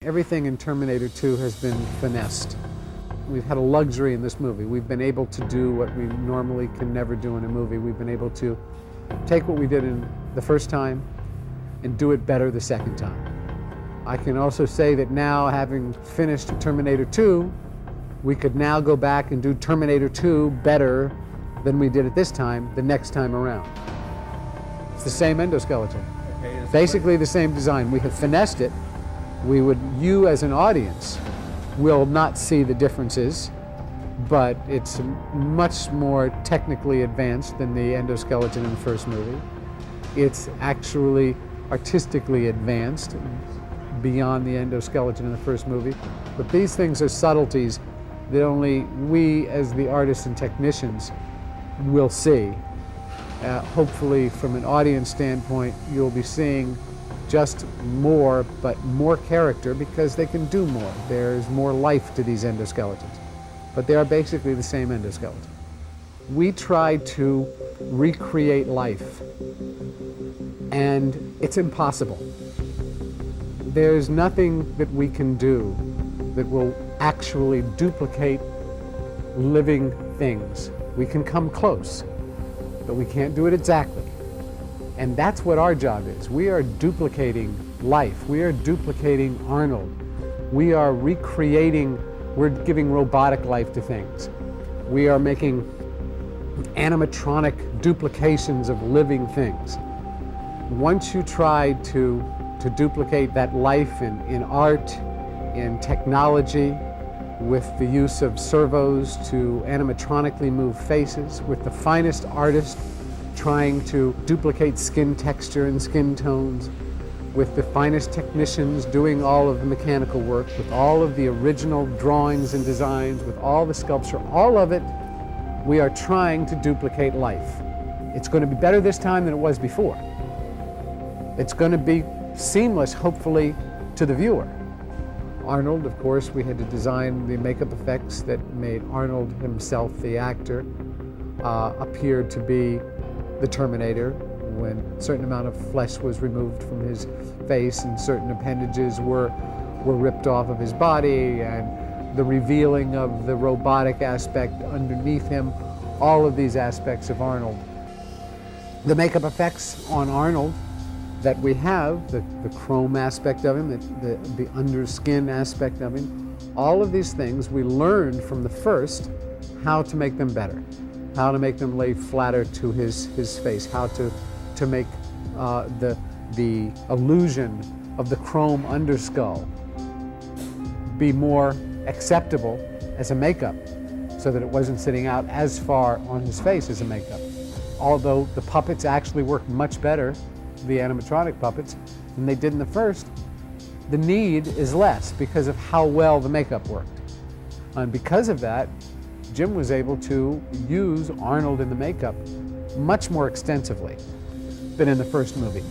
Everything in Terminator 2 has been finessed. We've had a luxury in this movie. We've been able to do what we normally can never do in a movie. We've been able to take what we did in the first time and do it better the second time. I can also say that now, having finished Terminator 2, we could now go back and do Terminator 2 better than we did it this time, the next time around. It's the same endoskeleton. Basically the same design. We have finessed it. You as an audience will not see the differences, but it's much more technically advanced than the endoskeleton in the first movie. It's actually artistically advanced beyond the endoskeleton in the first movie. But these things are subtleties that only we as the artists and technicians will see. Hopefully from an audience standpoint, you'll be seeing just more, but more character, because they can do more. There's more life to these endoskeletons, but they are basically the same endoskeleton. We tried to recreate life, and it's impossible. There's nothing that we can do that will actually duplicate living things. We can come close, but we can't do it exactly. And that's what our job is. We are duplicating life. We are duplicating Arnold. We are recreating, we're giving robotic life to things. We are making animatronic duplications of living things. Once you try to duplicate that life in art, in technology, with the use of servos to animatronically move faces, with the finest artists trying to duplicate skin texture and skin tones, with the finest technicians doing all of the mechanical work, with all of the original drawings and designs, with all the sculpture, all of it, we are trying to duplicate life. It's going to be better this time than it was before. It's going to be seamless, hopefully, to the viewer. Arnold, of course, we had to design the makeup effects that made Arnold himself, the actor, appear to be the Terminator, when a certain amount of flesh was removed from his face and certain appendages were ripped off of his body, and the revealing of the robotic aspect underneath him, all of these aspects of Arnold. The makeup effects on Arnold that we have, the chrome aspect of him, the underskin aspect of him, all of these things we learned from the first how to make them better, how to make them lay flatter to his face, how to make the illusion of the chrome underskull be more acceptable as a makeup, so that it wasn't sitting out as far on his face as a makeup. Although the puppets actually worked much better, the animatronic puppets, than they did in the first, the need is less because of how well the makeup worked. And because of that, Jim was able to use Arnold in the makeup much more extensively than in the first movie.